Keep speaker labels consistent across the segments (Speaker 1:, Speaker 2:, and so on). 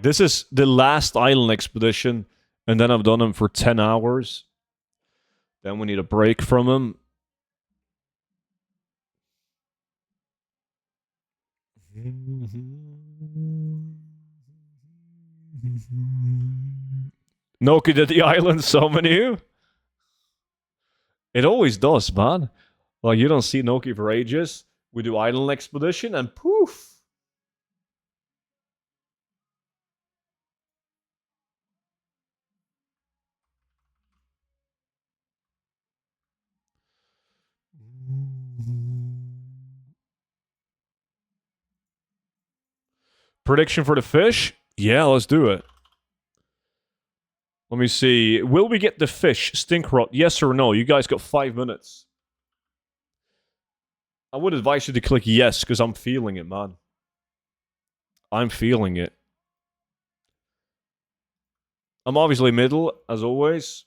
Speaker 1: This is the last island expedition, and then I've done them for 10 hours. Then we need a break from them. Noki did the island summon you? It always does, man. Like, you don't see Noki for ages. We do island expedition, and poof. Prediction for the fish? Yeah, let's do it. Let me see. Will we get the fish? Stink rot, yes or no? You guys got 5 minutes. I would advise you to click yes, because I'm feeling it, man. I'm feeling it. I'm obviously middle, as always.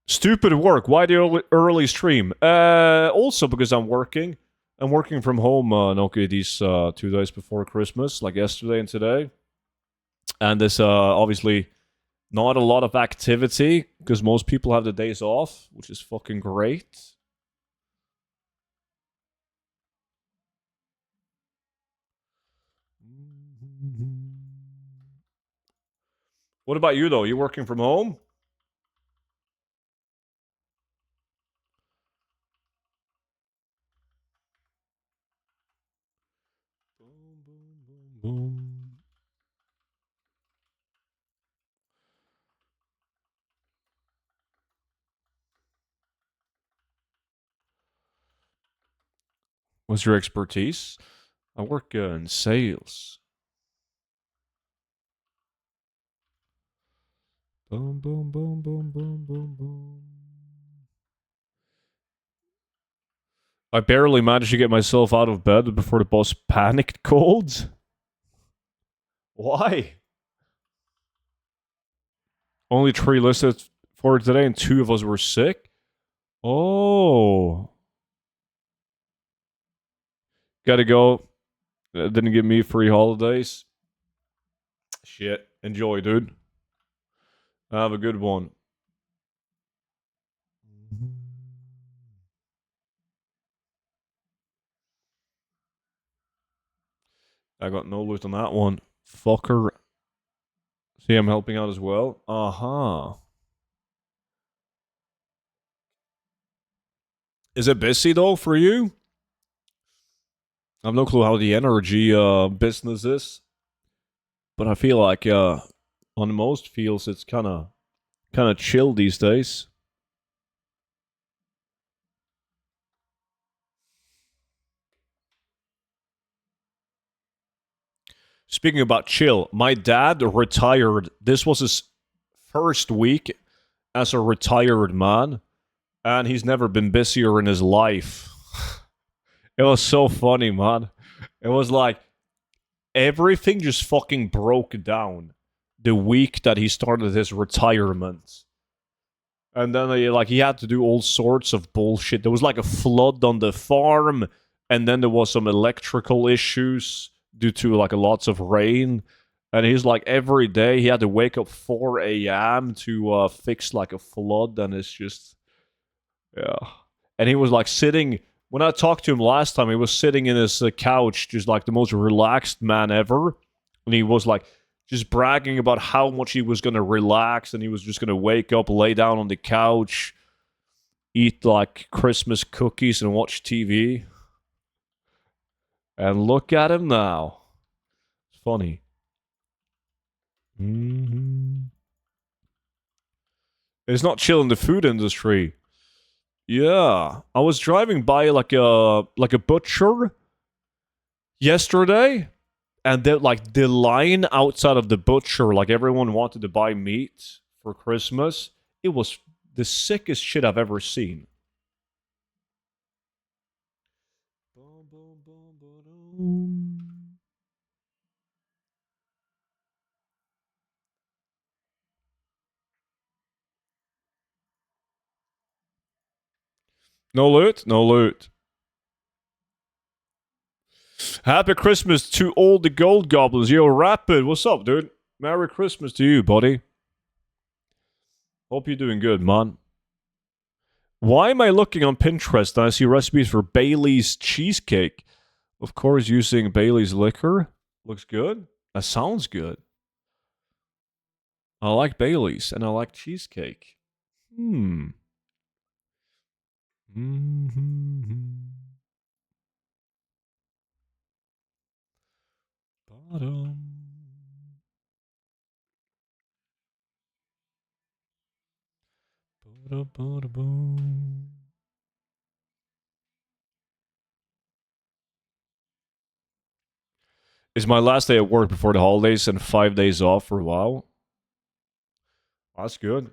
Speaker 1: Stupid work. Why the early stream? Also because I'm working. I'm working from home, Nokia, these 2 days before Christmas, like yesterday and today. And there's obviously not a lot of activity, because most people have the days off, which is fucking great. What about you, though? You working from home? What's your expertise? I work in sales. Boom, boom, boom, boom, boom, boom, boom. I barely managed to get myself out of bed before the boss panicked cold. Why? Only 3 listed for today, and 2 of us were sick? Oh. Gotta go. Didn't give me free holidays. Shit. Enjoy, dude. Have a good one. I got no loot on that one. Fucker. See, I'm helping out as well. Uh-huh. Is it busy, though, for you? I have no clue how the energy business is. But I feel like on most fields it's kind of chill these days. Speaking about chill, my dad retired. This was his first week as a retired man, and he's never been busier in his life. It was so funny, man. It was like everything just fucking broke down the week that he started his retirement. And then he had to do all sorts of bullshit. There was like a flood on the farm, and then there was some electrical issues due to like lots of rain. And he's like, every day he had to wake up 4 a.m. to fix like a flood, and it's just, yeah. And he was like sitting, when I talked to him last time, he was sitting in his couch, just like the most relaxed man ever. And he was like, just bragging about how much he was going to relax, and he was just going to wake up, lay down on the couch, eat like Christmas cookies, and watch TV. And look at him now. It's funny. Mm-hmm. It's not chill in the food industry. Yeah, I was driving by like a butcher yesterday, and the line outside of the butcher, like everyone wanted to buy meat for Christmas. It was the sickest shit I've ever seen. No loot? No loot. Happy Christmas to all the gold goblins. Yo, Rapid, what's up, dude? Merry Christmas to you, buddy. Hope you're doing good, man. Why am I looking on Pinterest and I see recipes for Bailey's cheesecake? Of course, using Bailey's liquor. Looks good. That sounds good. I like Bailey's and I like cheesecake. Hmm. Mm-hmm. Bottom. Ba-da-ba-da-boom. It's my last day at work before the holidays and 5 days off for a while. That's good.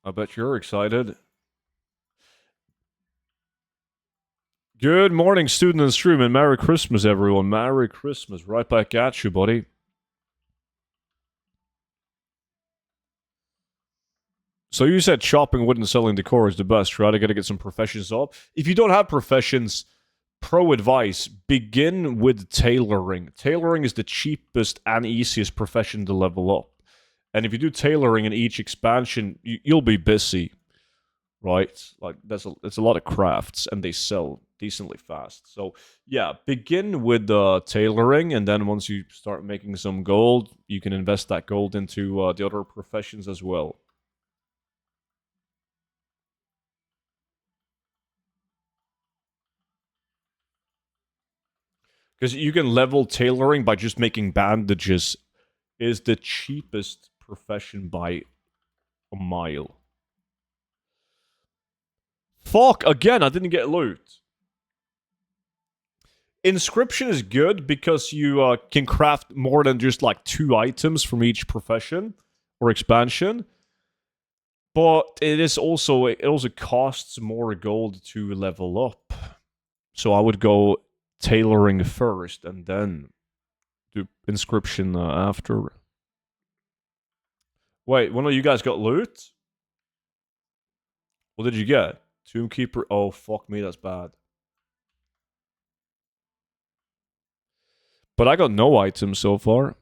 Speaker 1: I bet you're excited. Good morning, student and stream, and Merry Christmas, everyone. Merry Christmas. Right back at you, buddy. So you said shopping, wood, and selling decor is the best, right? I gotta get some professions up. If you don't have professions, pro advice, begin with tailoring. Tailoring is the cheapest and easiest profession to level up. And if you do tailoring in each expansion, you'll be busy, right? Like there's a lot of crafts and they sell decently fast. So yeah, begin with tailoring, and then once you start making some gold, you can invest that gold into the other professions as well. Because you can level tailoring by just making bandages. Is the cheapest profession by a mile. Fuck, again, I didn't get loot. Inscription is good because you can craft more than just like 2 items from each profession or expansion. But it also costs more gold to level up. So I would go tailoring first and then do inscription after. Wait, one of you guys got loot? What did you get? Tombkeeper. Oh, fuck me, that's bad. But I got no items so far.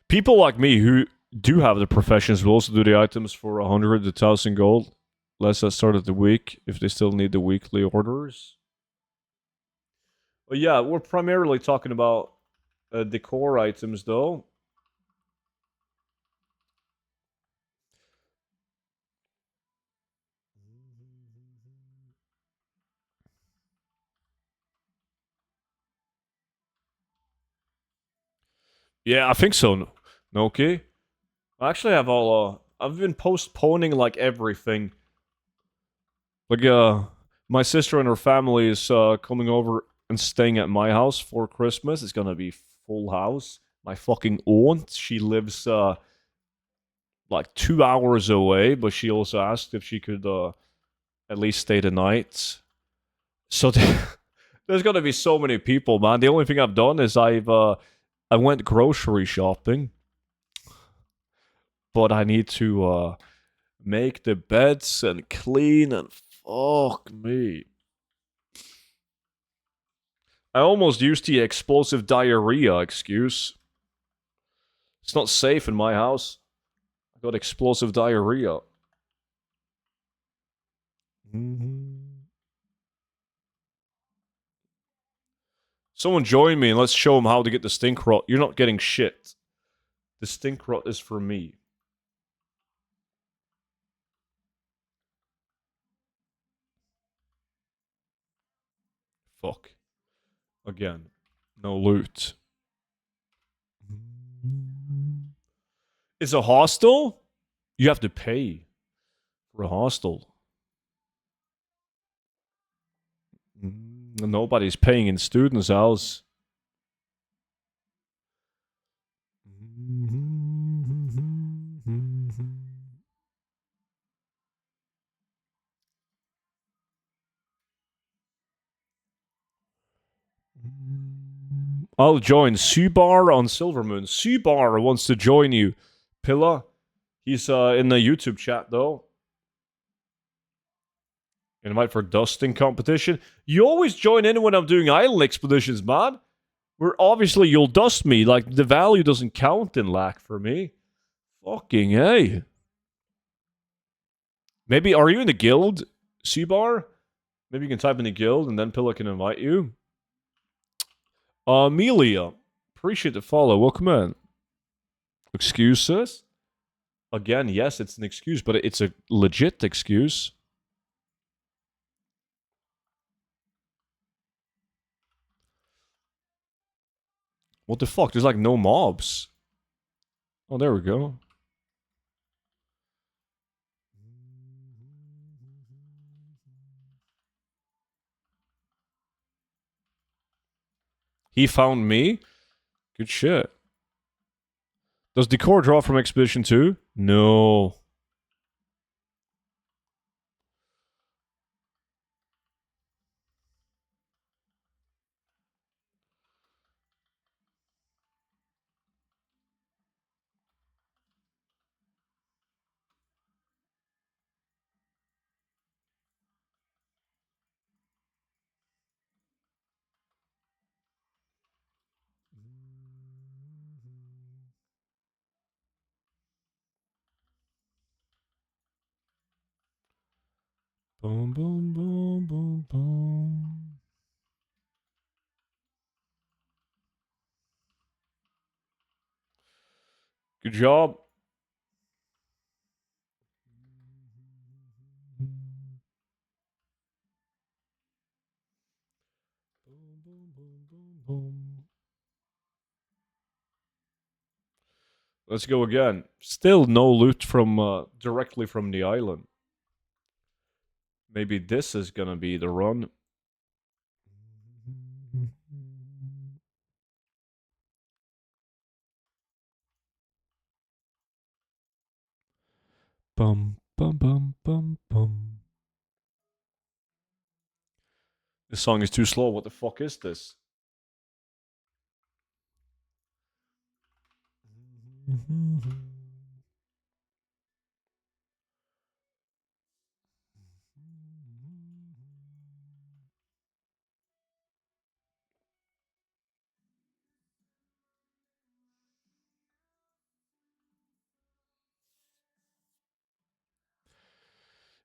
Speaker 1: People like me who do have the professions will also do the items for 100 to 1,000 gold. Let's start at the week if they still need the weekly orders. But yeah, we're primarily talking about decor items though. Yeah, I think so. No, okay. I actually have all. I've been postponing like everything. Like, my sister and her family is coming over and staying at my house for Christmas. It's gonna be full house. My fucking aunt, she lives like 2 hours away, but she also asked if she could at least stay the night. So there's gonna be so many people, man. The only thing I've done is I went grocery shopping, but I need to make the beds and clean and fuck me. I almost used the explosive diarrhea excuse. It's not safe in my house. I got explosive diarrhea. Mm-hmm. Someone join me and let's show them how to get the stink rot. You're not getting shit. The stink rot is for me. Fuck. Again. No loot. It's a hostel? You have to pay for a hostel. Nobody's paying in students' house. I'll join. Subar on Silvermoon. Subar wants to join you. Pilla, he's in the YouTube chat though. Invite for dusting competition. You always join in when I'm doing island expeditions, man. Where obviously you'll dust me. Like, the value doesn't count in lack for me. Fucking A. Maybe, are you in the guild, Seabar? Maybe you can type in the guild and then Pilla can invite you. Amelia. Appreciate the follow. Welcome in. Excuses? Again, yes, it's an excuse, but it's a legit excuse. What the fuck? There's like no mobs. Oh, there we go. He found me? Good shit. Does Decor draw from Expedition 2? No. Boom, boom, boom, boom, boom. Good job. Let's go again. Still no loot from directly from the island. Maybe this is gonna be the run. Bum bum bum bum bum. This song is too slow. What the fuck is this?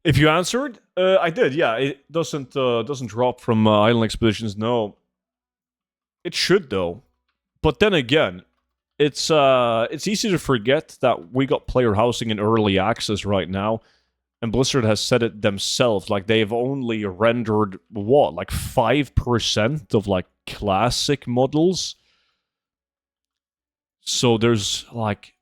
Speaker 1: If you answered, I did. Yeah, it doesn't drop from Island Expeditions. No, it should though. But then again, it's easy to forget that we got player housing in early access right now, and Blizzard has said it themselves. Like, they've only rendered what, like 5% of like classic models. So there's like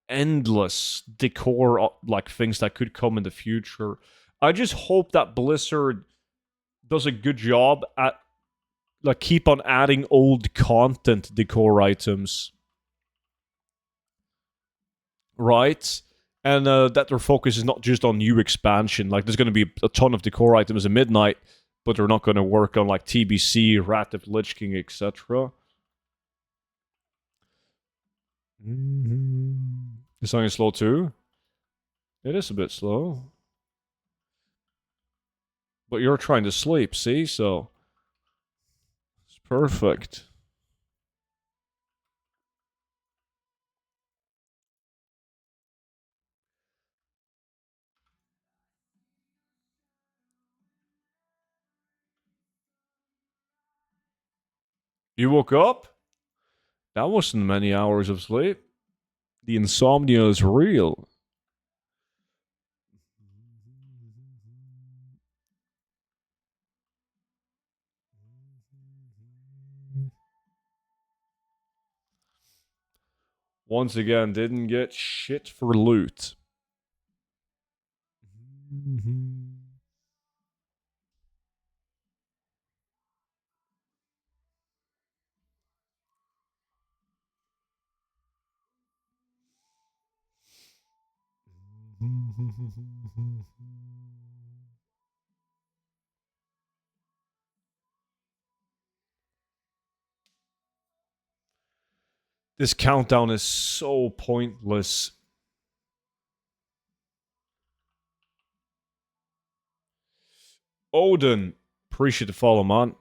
Speaker 1: endless decor like things that could come in the future. I just hope that Blizzard does a good job at like keep on adding old content decor items, right? And that their focus is not just on new expansion. Like, there's going to be a ton of decor items in Midnight, but they're not going to work on like TBC, Wrath of Lich King, etc. The song is slow too. It is a bit slow. But you're trying to sleep, see? So it's perfect. You woke up? That wasn't many hours of sleep. The insomnia is real. Once again, didn't get shit for loot. This countdown is so pointless. Odin. Appreciate the follow, man.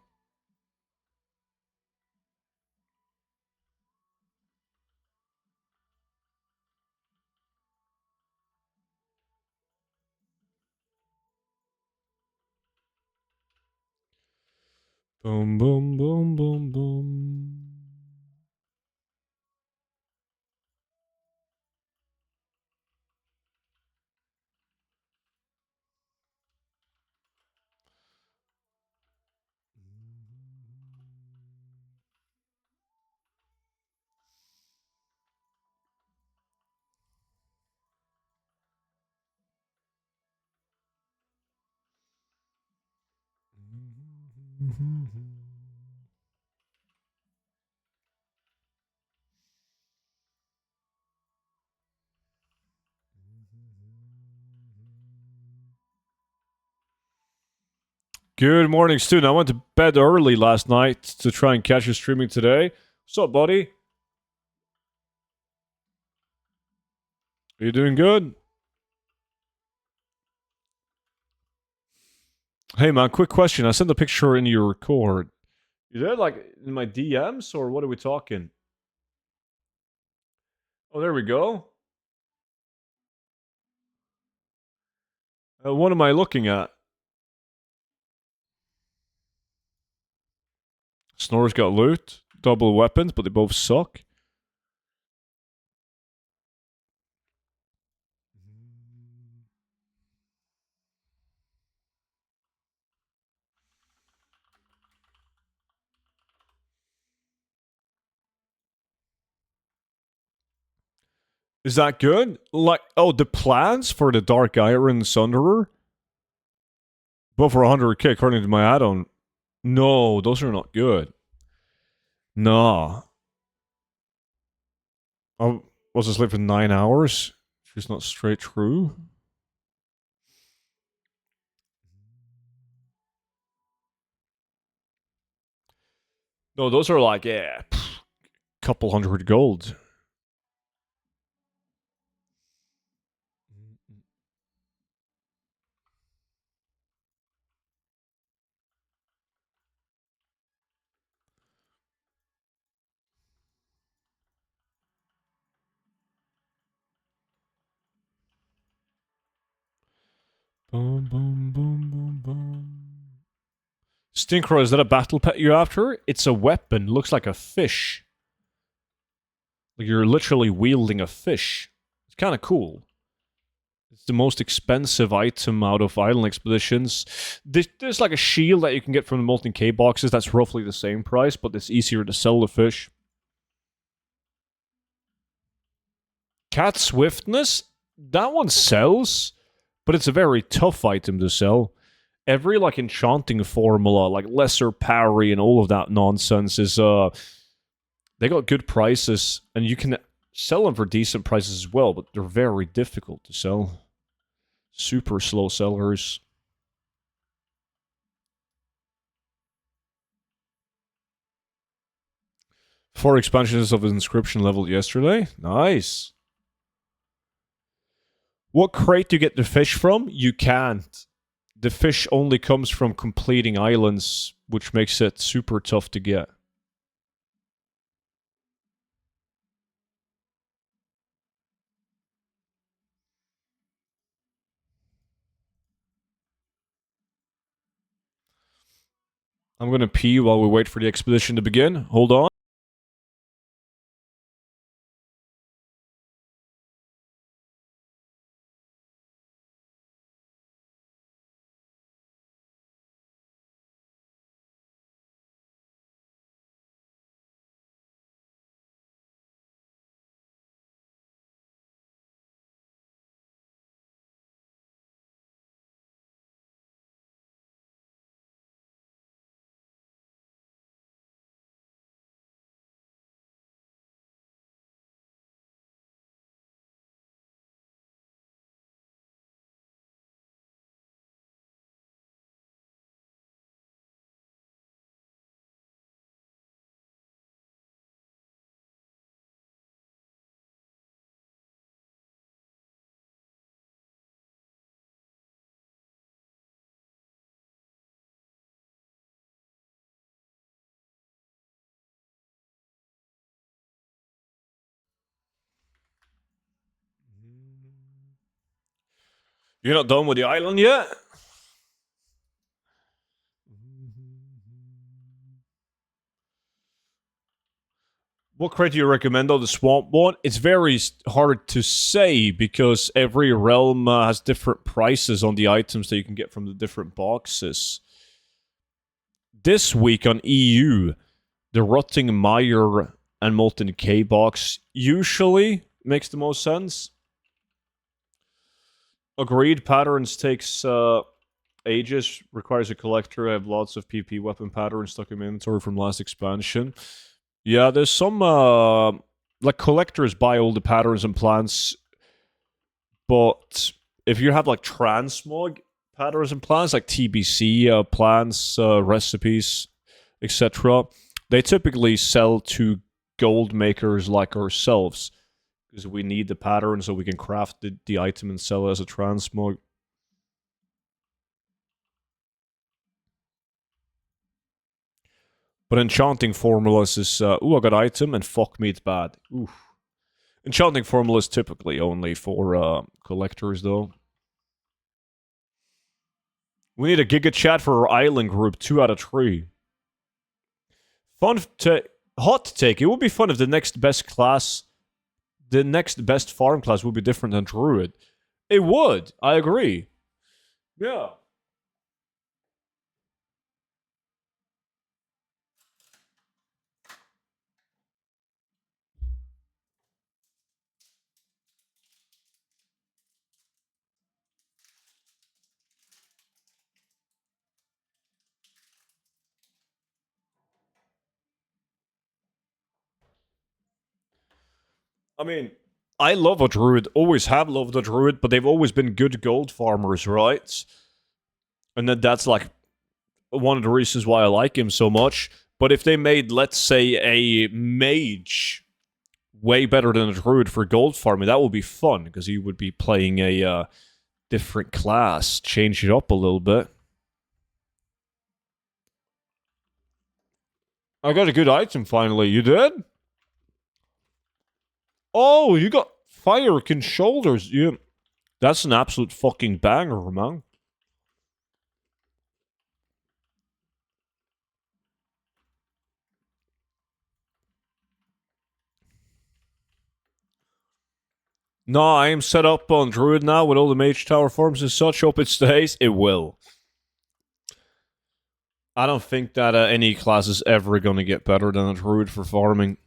Speaker 1: Boom, boom, boom, boom, boom. Good morning, student. I went to bed early last night to try and catch you streaming today. What's up, buddy? Are you doing good? Hey, man, quick question. I sent a picture in your record. You there, like, in my DMs, or what are we talking? Oh, there we go. What am I looking at? Snore's got loot, double weapons, but they both suck. Is that good? Like, oh, the plans for the Dark Iron Sunderer? Both for 100k according to my add-on. No, those are not good. Nah. I was asleep for 9 hours. She's not straight through. No, those are like, yeah, couple hundred gold. Boom, boom, boom, boom, boom. Stinkrow, is that a battle pet you're after? It's a weapon. Looks like a fish. Like you're literally wielding a fish. It's kind of cool. It's the most expensive item out of Island Expeditions. There's like a shield that you can get from the Molten K boxes that's roughly the same price, but it's easier to sell the fish. Cat Swiftness? That one sells, but it's a very tough item to sell. Every like enchanting formula, like lesser parry and all of that nonsense is they got good prices, and you can sell them for decent prices as well, but they're very difficult to sell. Super slow sellers. 4 expansions of inscription leveled yesterday. Nice. What crate do you get the fish from? You can't. The fish only comes from completing islands, which makes it super tough to get. I'm gonna pee while we wait for the expedition to begin. Hold on. You're not done with the island yet? What crate do you recommend on the swamp one? It's very hard to say because every realm has different prices on the items that you can get from the different boxes. This week on EU, the Rotting Mire and Molten K box usually makes the most sense. Agreed, patterns takes ages, requires a collector. I have lots of PP weapon patterns stuck in my inventory from last expansion. Yeah, there's some, like, collectors buy all the patterns and plants, but if you have, like, transmog patterns and plants, like TBC plants, recipes, etc., they typically sell to gold makers like ourselves, because we need the pattern so we can craft the item and sell it as a transmog. But enchanting formulas is, ooh, I got item, and fuck me, it's bad. Oof. Enchanting formulas typically only for collectors, though. We need a Giga Chat for our island group, 2 out of 3. Hot take, it would be fun if the next best farm class would be different than Druid. It would, I agree. Yeah. I mean, I love a druid, always have loved a druid, but they've always been good gold farmers, right? And then that's like one of the reasons why I like him so much. But if they made, let's say, a mage way better than a druid for gold farming, that would be fun, because he would be playing a different class, change it up a little bit. I got a good item finally. You did? Oh, you got Firekin shoulders. Yeah, that's an absolute fucking banger, man. No, I am set up on Druid now with all the Mage Tower forms and such. Hope it stays. It will. I don't think that any class is ever going to get better than a Druid for farming.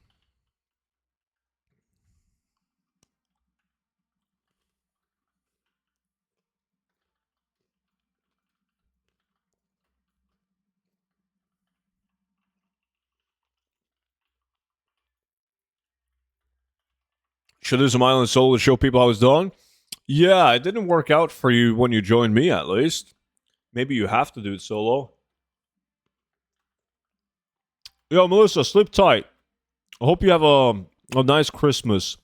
Speaker 1: Should do some Island Solo to show people how it's done. Yeah, it didn't work out for you when you joined me, at least. Maybe you have to do it solo. Yo, Melissa, sleep tight. I hope you have a nice Christmas.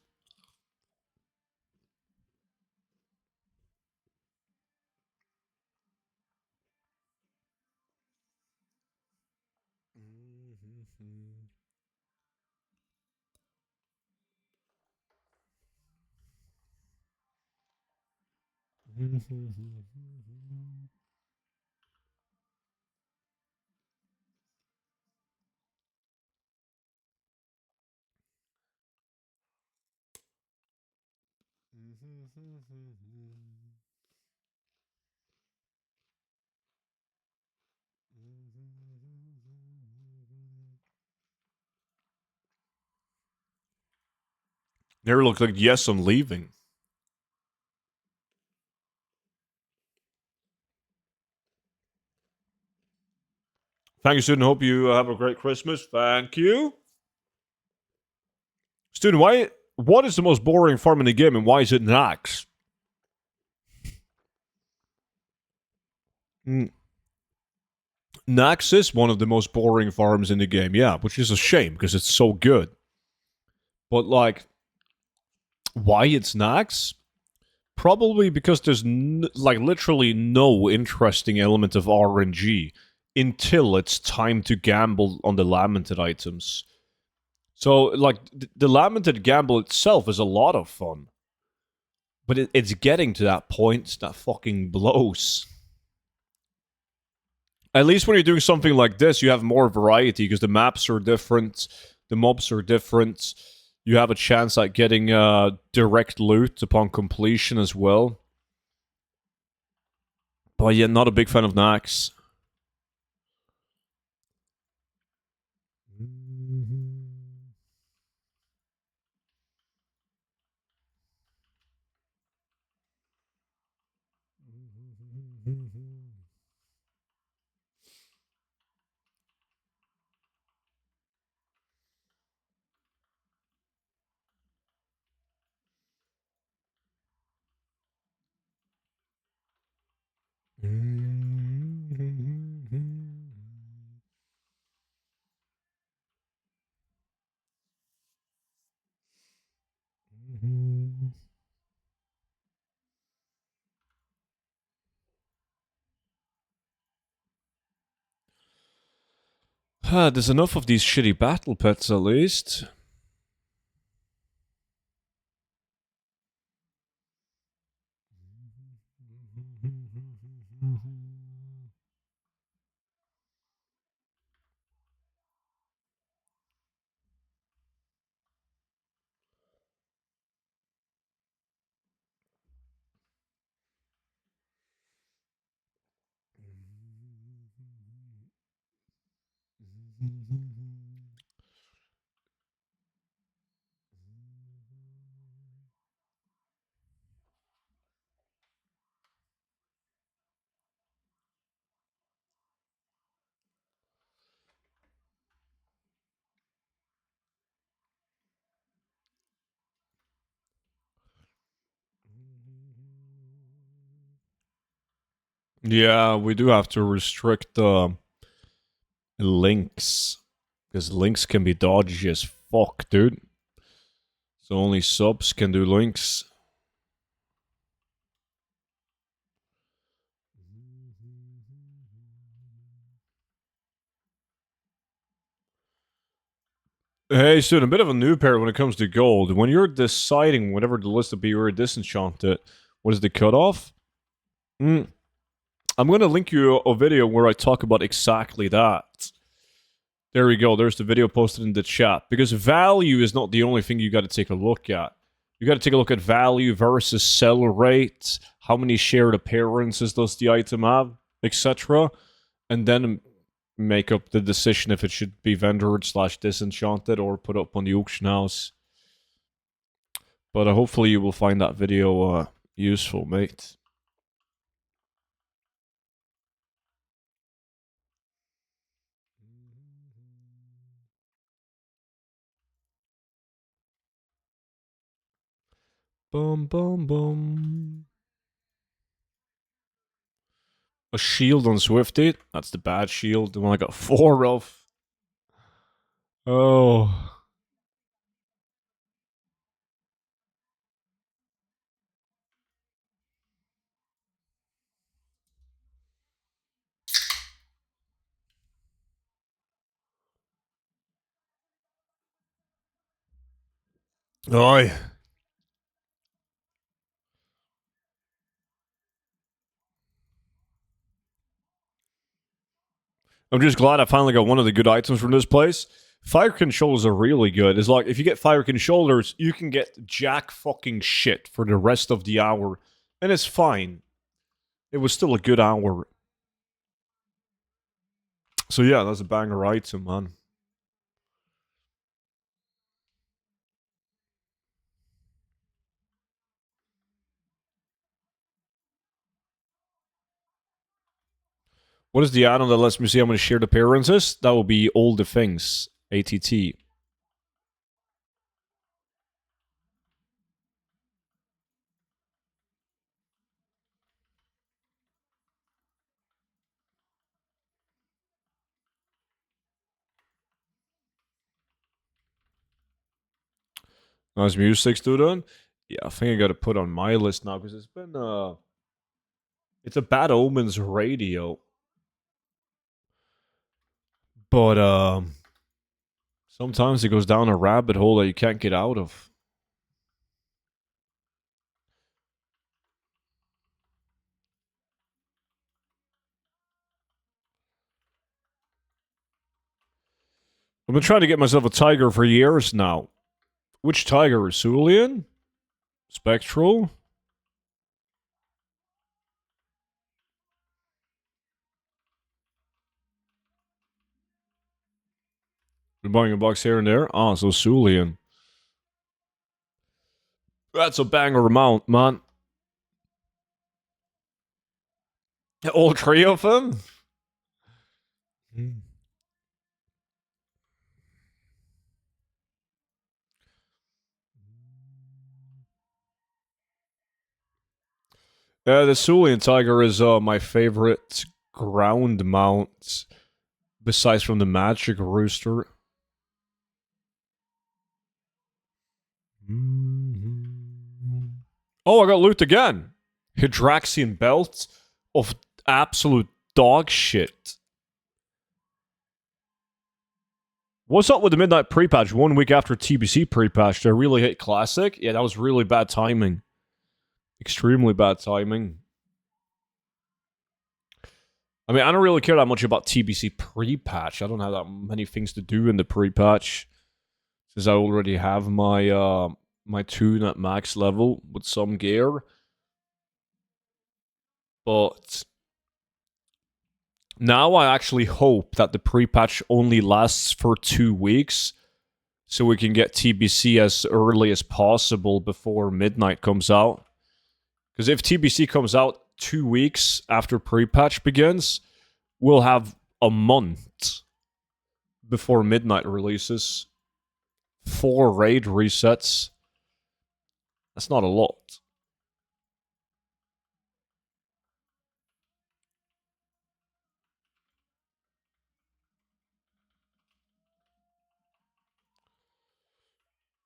Speaker 1: Never looked like, yes, I'm leaving. Thank you, student. Hope you have a great Christmas. Thank you. Student, what is the most boring farm in the game, and why is it Nax? Nax is one of the most boring farms in the game, yeah, which is a shame, because it's so good. But, like, why it's Nax? Probably because there's, like, literally no interesting element of RNG until it's time to gamble on the lamented items. So, like, the lamented gamble itself is a lot of fun. But it's getting to that point that fucking blows. At least when you're doing something like this, you have more variety because the maps are different, the mobs are different. You have a chance at getting direct loot upon completion as well. But yeah, not a big fan of Nax. There's enough of these shitty battle pets at least. Yeah, we do have to restrict the links. Because links can be dodgy as fuck, dude. So only subs can do links. Hey, student, a bit of a new pair when it comes to gold. When you're deciding whatever the list will be or disenchant it, what is the cutoff? I'm going to link you a video where I talk about exactly that. There we go. There's the video posted in the chat. Because value is not the only thing you got to take a look at. You got to take a look at value versus sell rate. How many shared appearances does the item have, etc. And then make up the decision if it should be vendored / disenchanted or put up on the auction house. But hopefully you will find that video useful, mate. Boom, boom, boom. A shield on Swifty. That's the bad shield. The one I got 4 of. Oh. Oi. I'm just glad I finally got one of the good items from this place. Fire controllers are really good. It's like, if you get fire controllers, you can get jack fucking shit for the rest of the hour. And it's fine. It was still a good hour. So yeah, that's a banger item, man. What is the add-on that lets me see how many shared appearances? That will be all the things. ATT. Nice music, student. Yeah, I think I gotta put on my list now because it's been it's a Bad Omens radio. But sometimes it goes down a rabbit hole that you can't get out of. I've been trying to get myself a tiger for years now. Which tiger? Cerulean? Spectral? Been buying a box here and there. Ah, so Cerulean. That's a banger amount, man. All three of them? The Cerulean tiger is my favorite ground mount, besides from the Magic Rooster. Oh, I got loot again. Hydraxian belt of absolute dog shit. What's up with the Midnight pre-patch 1 week after TBC pre-patch? Did I really hit Classic? Yeah, that was really bad timing. Extremely bad timing. I mean, I don't really care that much about TBC pre-patch. I don't have that many things to do in the pre-patch, since I already have my my tune at max level with some gear. But now I actually hope that the pre-patch only lasts for 2 weeks, so we can get TBC as early as possible before Midnight comes out. Because if TBC comes out 2 weeks after pre-patch begins, we'll have a month before Midnight releases. 4 raid resets. That's not a lot.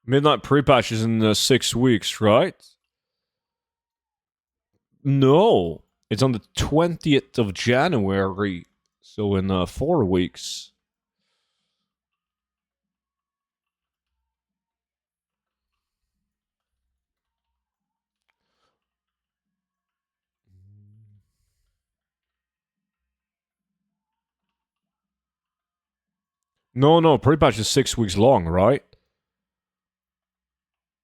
Speaker 1: Midnight pre-patch is in 6 weeks, right? No. It's on the 20th of January. So in 4 weeks. No, pre-patch is 6 weeks long, right?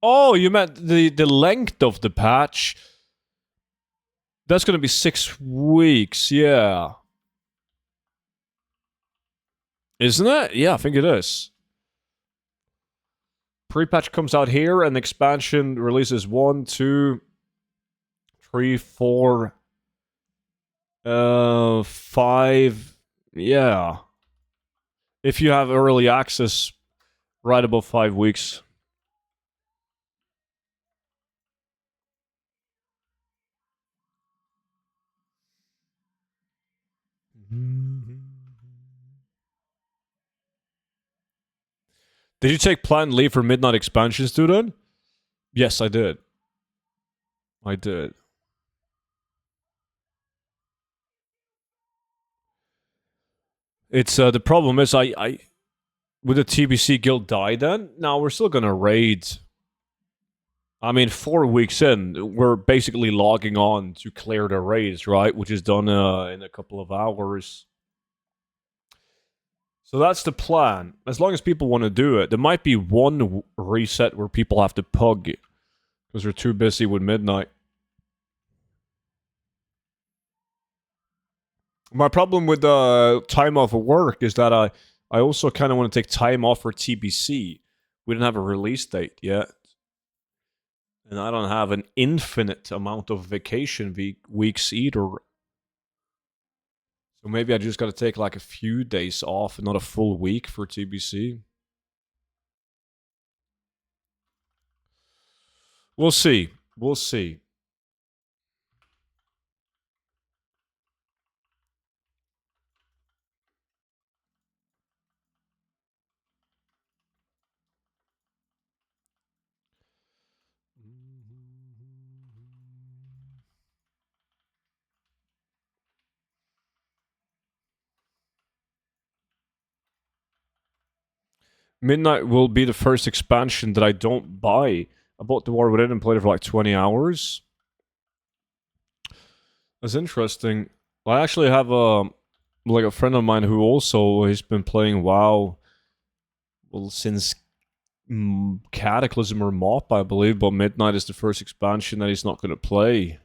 Speaker 1: Oh, you meant the length of the patch. That's going to be 6 weeks, yeah. Isn't it? Yeah, I think it is. Pre-patch comes out here, and expansion releases 1, 2, 3, 4, 5. Yeah. If you have early access, right above 5 weeks. Did you take planned leave for Midnight expansion, student? Yes, I did. I did. It's the problem is I would the TBC guild die then? No, we're still gonna raid. I mean, 4 weeks in, we're basically logging on to clear the raids, right? Which is done in a couple of hours. So that's the plan. As long as people want to do it. There might be one reset where people have to pug because they're too busy with Midnight. My problem with time off of work is that I also kind of want to take time off for TBC. We don't have a release date yet. And I don't have an infinite amount of vacation weeks either. So maybe I just gotta take like a few days off and not a full week for TBC. We'll see. We'll see. Midnight will be the first expansion that I don't buy. I bought The War Within and played it for like 20 hours. That's interesting. I actually have a friend of mine who also has been playing WoW well, since Cataclysm or Mop, I believe, but Midnight is the first expansion that he's not going to play.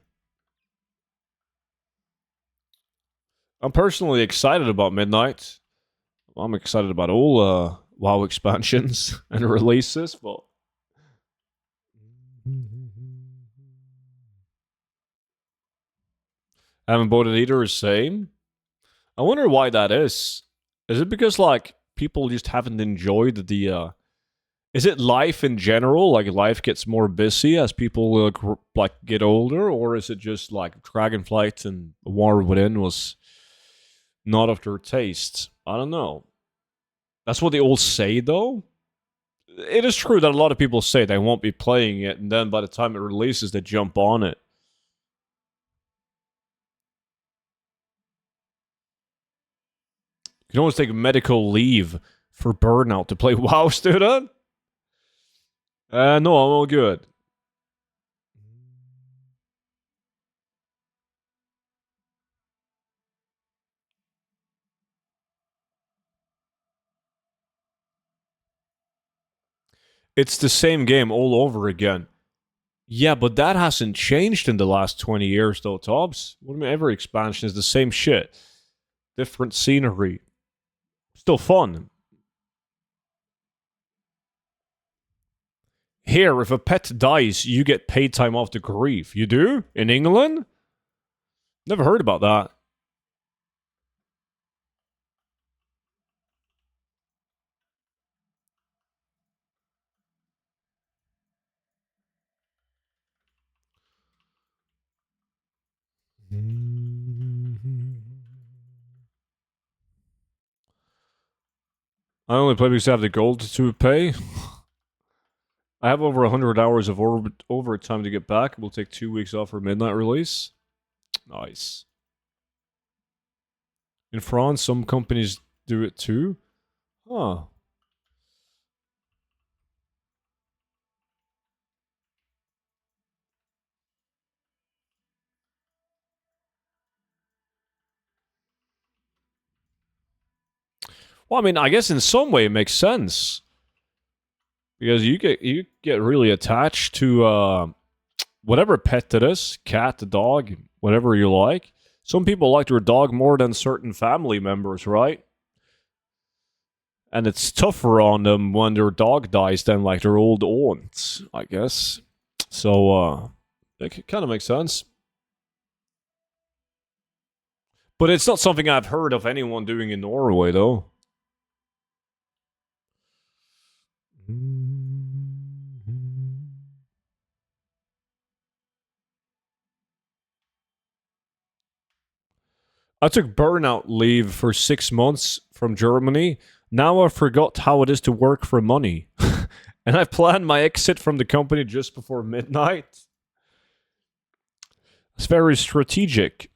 Speaker 1: I'm personally excited about Midnight. I'm excited about all WoW expansions and releases, but I haven't bought it either. Same. I wonder why that is. Is it because like people just haven't enjoyed the? Is it life in general? Like life gets more busy as people like get older, or is it just like Dragonflight and War Within was not of their taste? I don't know. That's what they all say, though. It is true that a lot of people say they won't be playing it, and then by the time it releases, they jump on it. You can always take medical leave for burnout to play WoW, student. No, I'm all good. It's the same game all over again. Yeah, but that hasn't changed in the last 20 years, though, Tobbs. What do you mean? Every expansion is the same shit. Different scenery. Still fun. Here, if a pet dies, you get paid time off to grieve. You do? In England? Never heard about that. I only play because I have the gold to pay. I have over 100 hours of overtime to get back. We'll take 2 weeks off for midnight release. Nice. In France, some companies do it too. Huh. Well, I mean, I guess in some way it makes sense because you get really attached to whatever pet it is, cat, dog, whatever you like. Some people like their dog more than certain family members, right? And it's tougher on them when their dog dies than like their old aunt, I guess. So it kind of makes sense. But it's not something I've heard of anyone doing in Norway, though. I took burnout leave for 6 months from Germany. Now I forgot how it is to work for money. And I planned my exit from the company just before midnight. It's very strategic.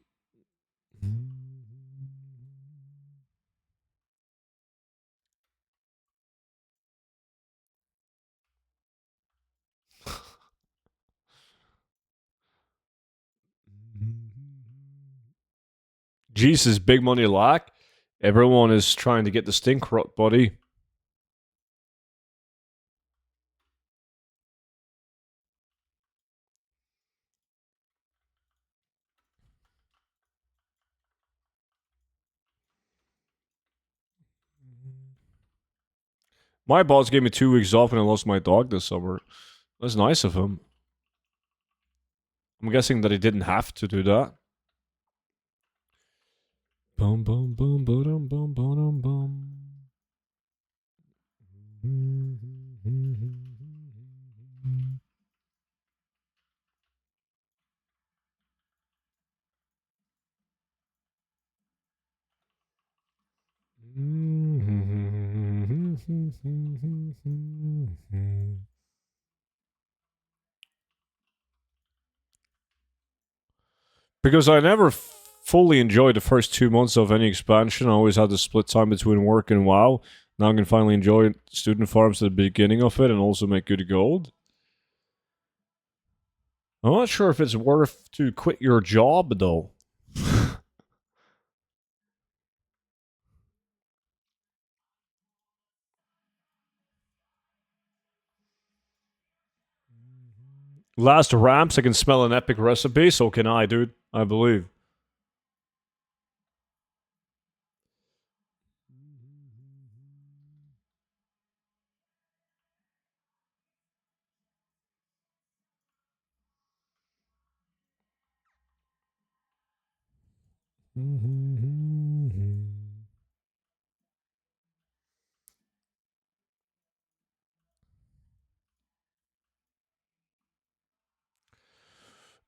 Speaker 1: Jesus, big money lack. Everyone is trying to get the stink rot, buddy. My boss gave me 2 weeks off and I lost my dog this summer. That's nice of him. I'm guessing that he didn't have to do that. Boom, boom, boom, boom, boom, boom, boom. Because I never fully enjoyed the first 2 months of any expansion. I always had to split time between work and WoW. Now I can finally enjoy student farms at the beginning of it and also make good gold. I'm not sure if it's worth to quit your job, though. Last ramps, I can smell an epic recipe, so can I, dude. I believe.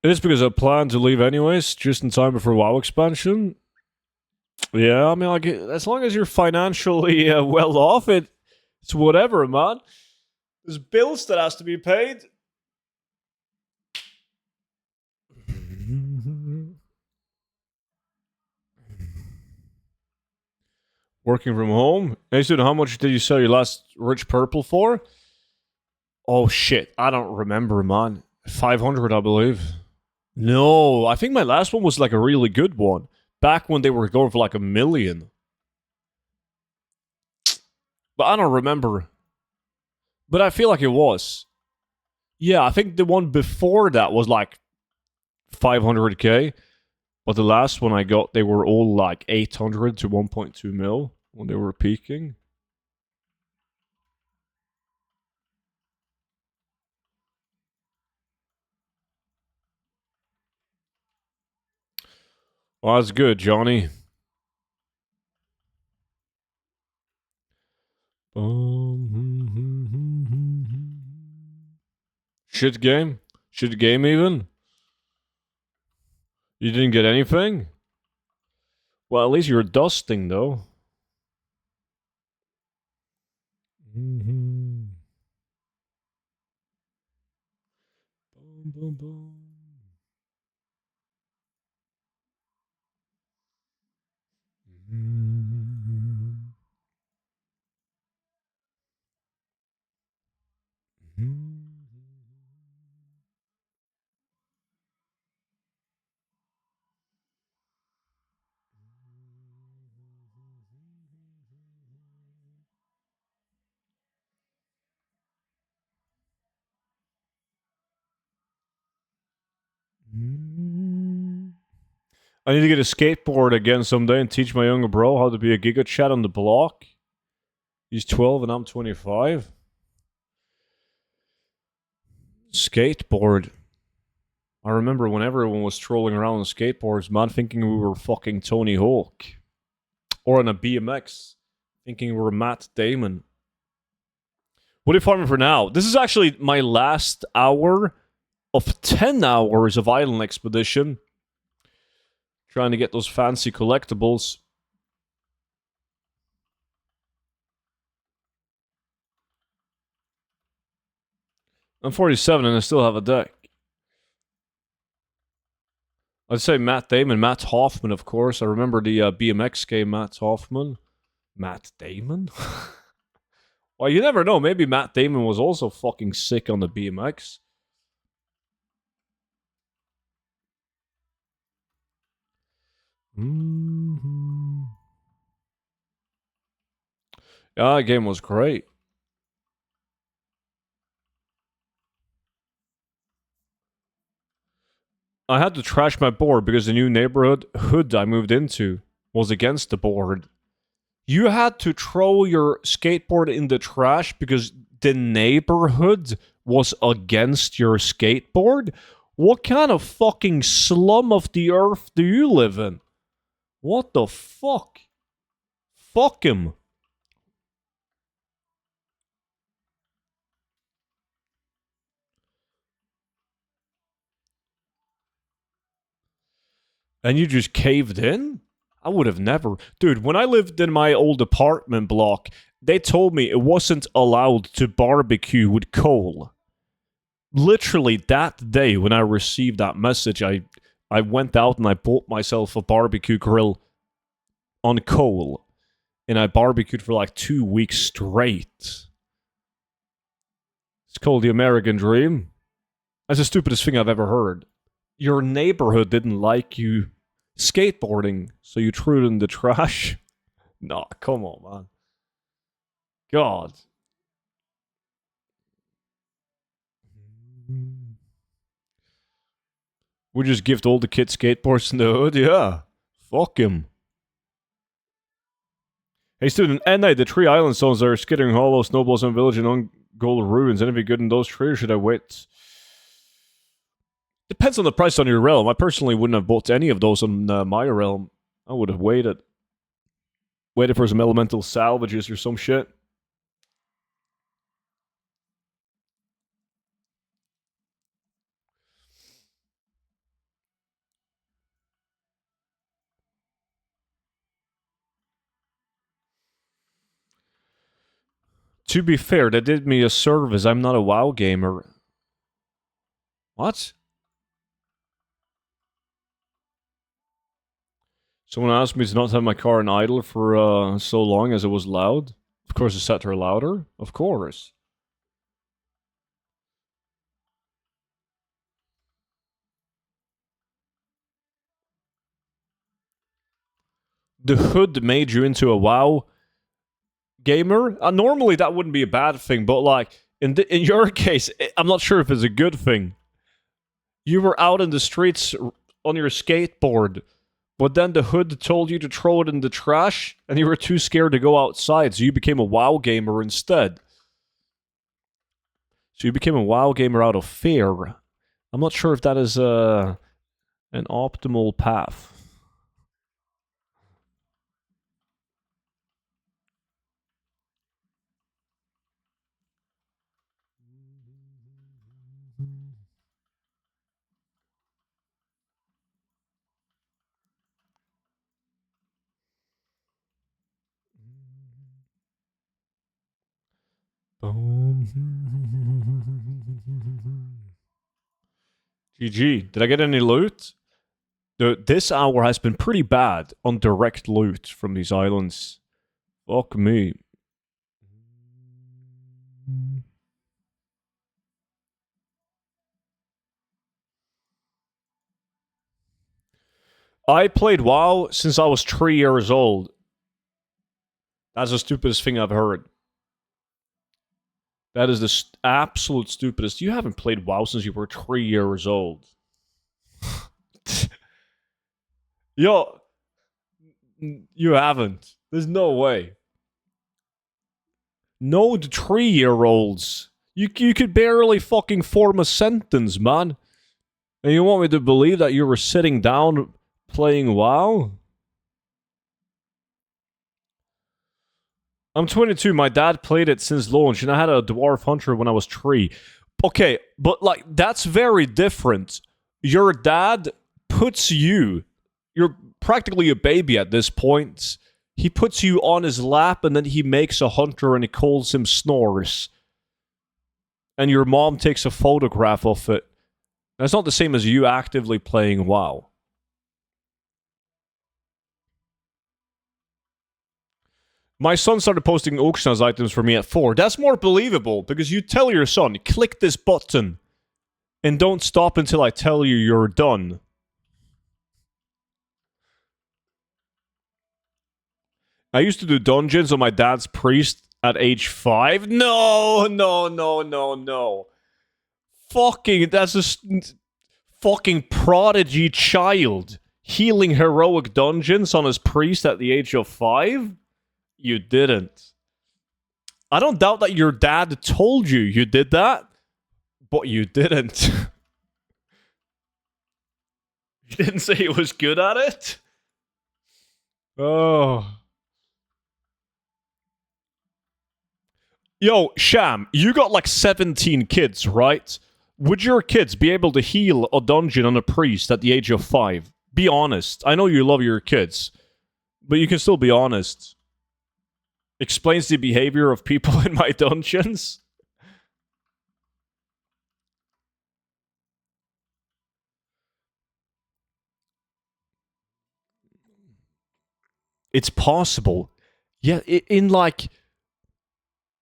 Speaker 1: It is because I plan to leave anyways, just in time before WoW expansion. Yeah, I mean, like, as long as you're financially well off, it's whatever, man. There's bills that has to be paid. Working from home. Hey, dude, how much did you sell your last rich purple for? Oh shit, I don't remember, man. 500, I believe. No, I think my last one was like a really good one. Back when they were going for like 1 million. But I don't remember. But I feel like it was. Yeah, I think the one before that was like 500k. But the last one I got, they were all like 800 to 1.2 mil when they were peaking. Well, that's good, Johnny. Shit game? Shit game even? You didn't get anything? Well, at least you're dusting, though. Boom, boom, boom. I need to get a skateboard again someday and teach my younger bro how to be a giga chat on the block. He's 12 and I'm 25. Skateboard. I remember when everyone was trolling around on skateboards, man, thinking we were fucking Tony Hawk. Or on a BMX, thinking we were Matt Damon. What are you farming for now? This is actually my last hour of 10 hours of Island Expedition. Trying to get those fancy collectibles. I'm 47 and I still have a deck. I'd say Matt Damon, Matt Hoffman, of course. I remember the BMX game, Matt Hoffman. Matt Damon? Well, you never know. Maybe Matt Damon was also fucking sick on the BMX. Mm-hmm. Yeah, that game was great. I had to trash my board because the new neighborhood hood I moved into was against the board. You had to throw your skateboard in the trash because the neighborhood was against your skateboard? What kind of fucking slum of the earth do you live in? What the fuck? Fuck him. And you just caved in? I would have never. Dude, when I lived in my old apartment block, they told me it wasn't allowed to barbecue with coal. Literally that day when I received that message, I went out and I bought myself a barbecue grill on coal. And I barbecued for like 2 weeks straight. It's called the American Dream. That's the stupidest thing I've ever heard. Your neighborhood didn't like you skateboarding, so you threw it in the trash. Nah, come on, man. God. We just gift all the kids skateboards in the hood, yeah. Fuck him. Hey student, NA, the tree island zones are skittering hollow, snowballs and village and on-goal ruins. Anything good in those trees, or should I wait? Depends on the price on your realm. I personally wouldn't have bought any of those on my realm. I would have waited. Waited for some elemental salvages or some shit. To be fair, they did me a service. I'm not a WoW gamer. What? Someone asked me to not have my car in idle for so long as it was loud. Of course, it set her louder. Of course. The hood made you into a WoW gamer. Normally, that wouldn't be a bad thing, but like in your case, I'm not sure if it's a good thing. You were out in the streets on your skateboard, but then the hood told you to throw it in the trash, and you were too scared to go outside, so you became a WoW gamer instead. So you became a WoW gamer out of fear. I'm not sure if that is an optimal path. GG. Did I get any loot? This hour has been pretty bad on direct loot from these islands. Fuck me. I played WoW since I was 3 years old. That's the stupidest thing I've heard. That is the absolute stupidest. You haven't played WoW since you were 3 years old. Yo, you haven't. There's no way. No, the 3-year-olds. You could barely fucking form a sentence, man. And you want me to believe that you were sitting down playing WoW? I'm 22. My dad played it since launch, and I had a Dwarf Hunter when I was 3. Okay, but like, that's very different. Your dad puts you... You're practically a baby at this point. He puts you on his lap, and then he makes a hunter, and he calls him Snores. And your mom takes a photograph of it. That's not the same as you actively playing WoW. My son started posting auction house items for me at 4. That's more believable, because you tell your son, click this button, and don't stop until I tell you you're done. I used to do dungeons on my dad's priest at age 5. No. Fucking, that's a fucking prodigy child healing heroic dungeons on his priest at the age of 5? You didn't. I don't doubt that your dad told you did that, but you didn't. You didn't say he was good at it? Oh. Yo, Sham, you got like 17 kids, right? Would your kids be able to heal a dungeon on a priest at the age of 5? Be honest. I know you love your kids, but you can still be honest. Explains the behavior of people in my dungeons. It's possible. Yeah, in like...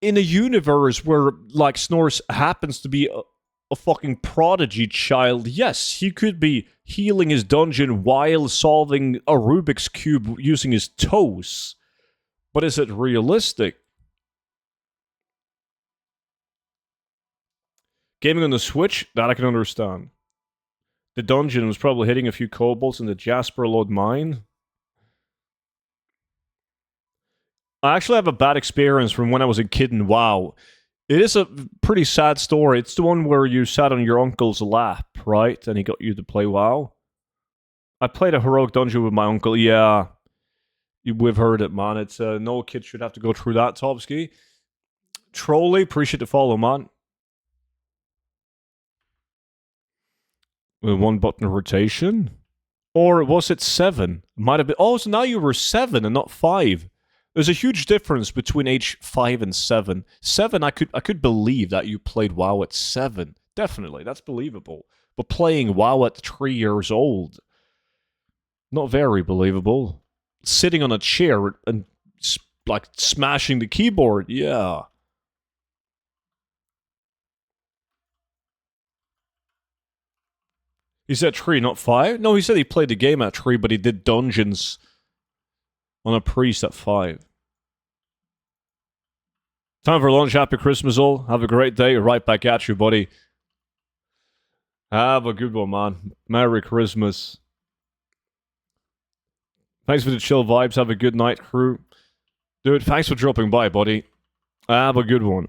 Speaker 1: In a universe where, like, Snores happens to be a fucking prodigy child, yes, he could be healing his dungeon while solving a Rubik's Cube using his toes. But is it realistic? Gaming on the Switch? That I can understand. The dungeon was probably hitting a few kobolds in the Jasper Lord mine. I actually have a bad experience from when I was a kid in WoW. It is a pretty sad story. It's the one where you sat on your uncle's lap, right? And he got you to play WoW. I played a heroic dungeon with my uncle. Yeah, we've heard it, man. It's no kid should have to go through that, Topsky. Trolley, appreciate the follow, man. With one button rotation. Or was it 7? Might have been. Oh, so now you were 7 and not 5. There's a huge difference between age 5 and 7. 7, I could believe that you played WoW at 7. Definitely, that's believable. But playing WoW at 3 years old, not very believable. Sitting on a chair and like smashing the keyboard, yeah. He said 3, not 5? No, he said he played the game at 3, but he did dungeons on a priest at 5. Time for lunch. Happy Christmas, all. Have a great day. Right back at you, buddy. Have a good one, man. Merry Christmas. Thanks for the chill vibes. Have a good night, crew. Dude, thanks for dropping by, buddy. Have a good one.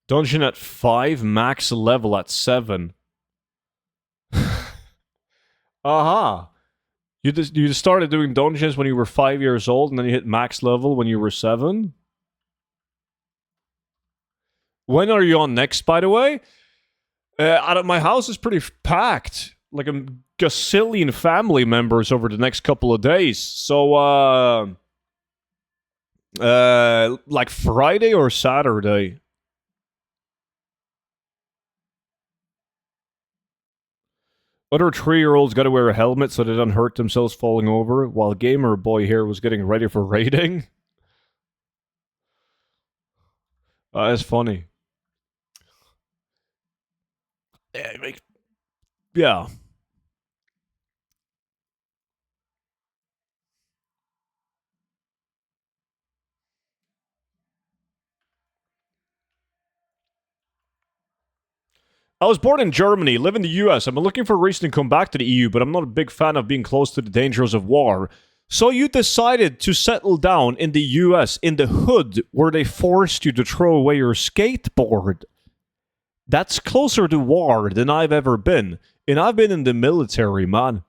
Speaker 1: Dungeon at 5, max level at 7. Aha. You started doing dungeons when you were 5 years old, and then you hit max level when you were 7? When are you on next, by the way? My house is pretty packed. Like a gazillion family members over the next couple of days. So, like Friday or Saturday. Other 3-year-olds got to wear a helmet so they don't hurt themselves falling over, while Gamer Boy here was getting ready for raiding. That's funny. Yeah. I was born in Germany, live in the US. I'm looking for a reason to come back to the EU, but I'm not a big fan of being close to the dangers of war. So you decided to settle down in the US, in the hood, where they forced you to throw away your skateboard. That's closer to war than I've ever been. And I've been in the military, man.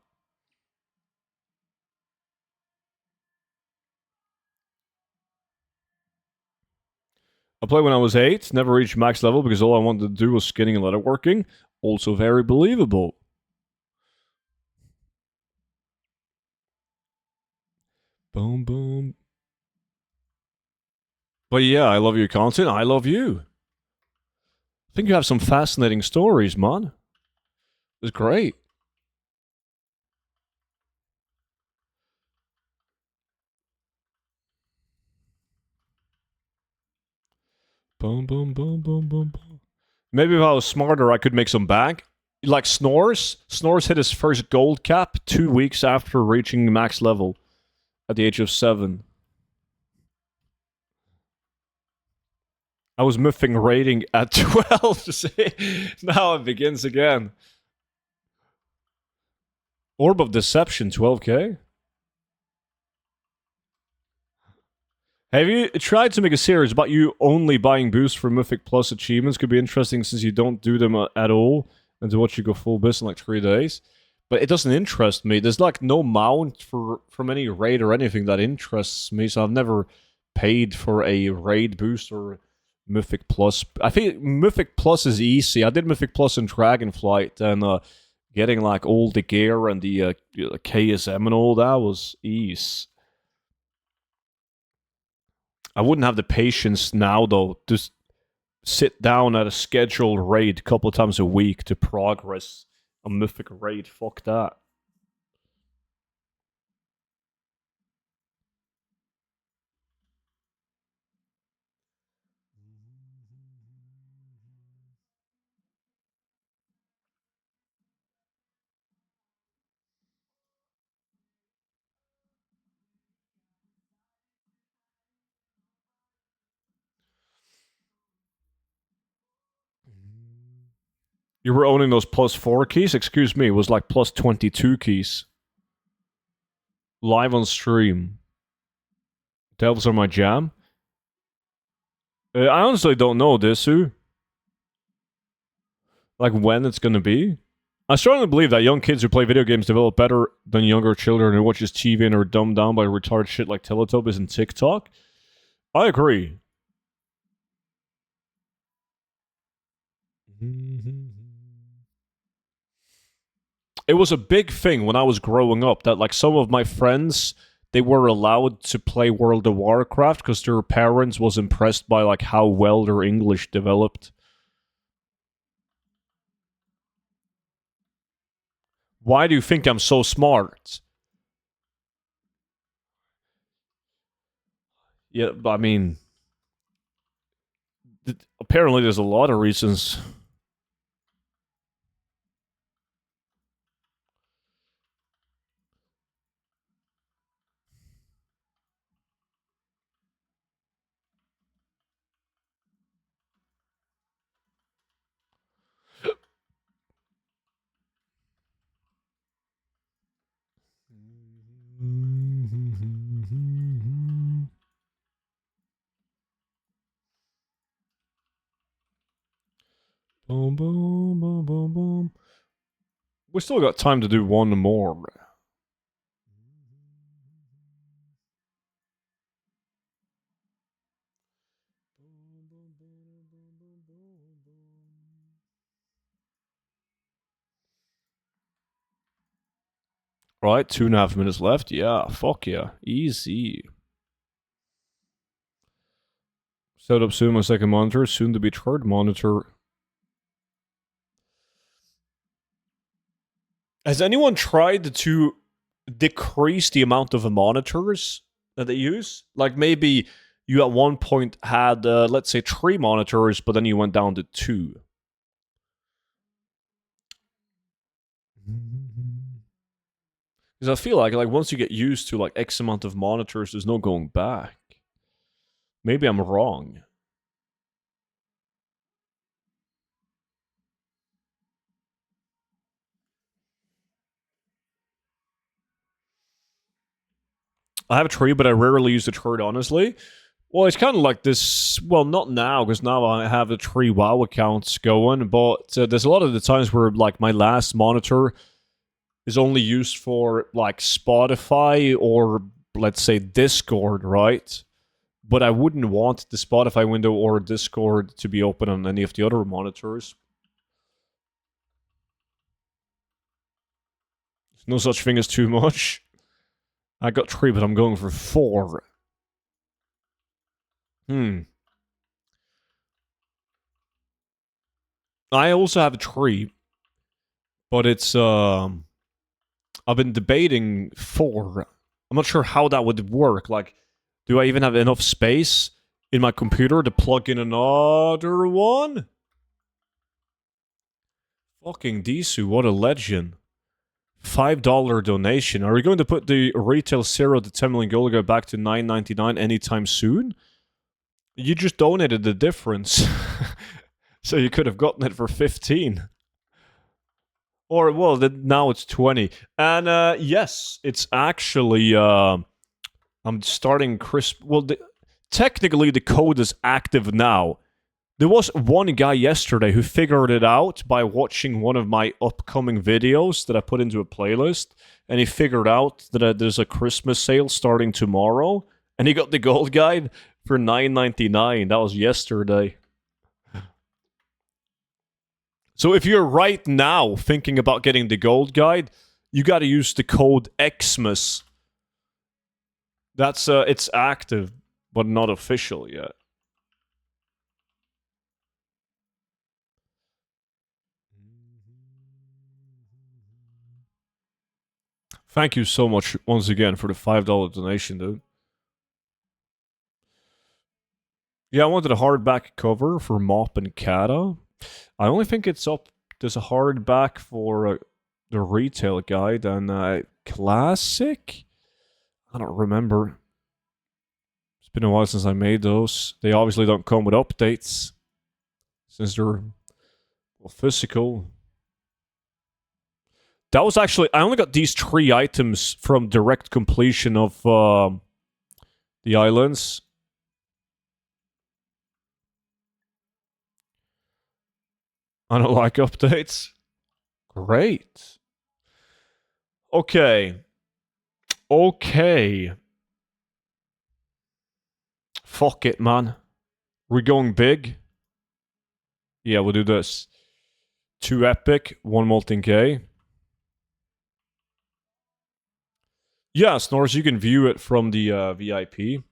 Speaker 1: I played when I was 8, never reached max level because all I wanted to do was skinning and leatherworking. Also very believable. Boom, boom. But yeah, I love your content. I love you. I think you have some fascinating stories, man. It's great. Boom, boom, boom, boom, boom, boom. Maybe if I was smarter, I could make some bank. Like Snores. Snores hit his first gold cap 2 weeks after reaching max level at the age of 7. I was mything rating at 12. Now it begins again. Orb of Deception, 12k? Have you tried to make a series about you only buying boosts for Mythic Plus achievements? Could be interesting since you don't do them at all, and to watch you go full boost in like 3 days. But it doesn't interest me. There's like no mount from any raid or anything that interests me, so I've never paid for a raid boost or Mythic Plus. I think Mythic Plus is easy. I did Mythic Plus in Dragonflight, and getting like all the gear and the KSM and all that was ease. I wouldn't have the patience now, though, to sit down at a scheduled raid a couple of times a week to progress a mythic raid. Fuck that. You were owning those +4 keys? Excuse me, it was like +22 keys. Live on stream. Devils are my jam? I honestly don't know, Disu. Like when it's gonna be? I strongly believe that young kids who play video games develop better than younger children who watches TV and are dumbed down by retarded shit like Teletubbies and TikTok. I agree. It was a big thing when I was growing up that like some of my friends, they were allowed to play World of Warcraft because their parents was impressed by like how well their English developed. Why do you think I'm so smart? Yeah, I mean, apparently there's a lot of reasons. Boom, boom, boom, boom, boom. We still got time to do one more. Right, 2.5 minutes left. Yeah, fuck yeah. Easy. Set up soon my second monitor, soon to be third monitor. Has anyone tried to decrease the amount of monitors that they use? Like maybe you at one point had, let's say, 3 monitors, but then you went down to 2. Because I feel like once you get used to like X amount of monitors, there's no going back. Maybe I'm wrong. I have a tree, but I rarely use the tree, honestly. Well, it's kind of like this. Well, not now, because now I have the tree WoW accounts going, but there's a lot of the times where like my last monitor is only used for like Spotify or let's say Discord, right? But I wouldn't want the Spotify window or Discord to be open on any of the other monitors. There's no such thing as too much. I got 3, but I'm going for 4. I also have a tree, but it's I've been debating 4. I'm not sure how that would work. Like, do I even have enough space in my computer to plug in another one? Fucking Disu, what a legend. $5 donation. Are we going to put the retail 0 to 10 million gold go back to $9.99 anytime soon? You just donated the difference. So you could have gotten it for 15. Or, well, now it's 20. And, yes, it's actually, I'm starting crisp. Well, technically the code is active now. There was one guy yesterday who figured it out by watching one of my upcoming videos that I put into a playlist, and he figured out that there's a Christmas sale starting tomorrow, and he got the gold guide for $9.99. That was yesterday. So if you're right now thinking about getting the gold guide, you got to use the code Xmas. That's it's active, but not official yet. Thank you so much once again for the $5 donation, dude. Yeah, I wanted a hardback cover for Mop and Kata. I only think it's up. There's a hardback for the retail guide and classic. I don't remember. It's been a while since I made those. They obviously don't come with updates since they're Well, physical. That was actually... I only got these 3 items from direct completion of the islands. I don't like updates. Great. Okay. Okay. Fuck it, man. We're going big. Yeah, we'll do this. 2 epic, 1 molten K. Yeah, Snores, you can view it from the VIP.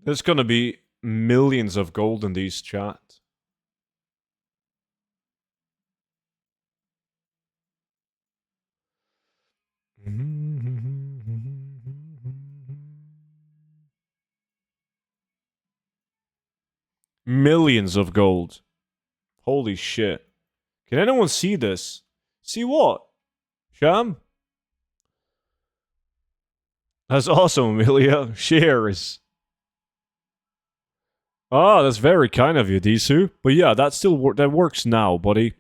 Speaker 1: There's gonna be millions of gold in these chat. Millions of gold. Holy shit. Can anyone see this? See what? Sham? That's awesome, Amelia. Shares. Oh, that's very kind of you, Disu. But yeah, that still that works now, buddy.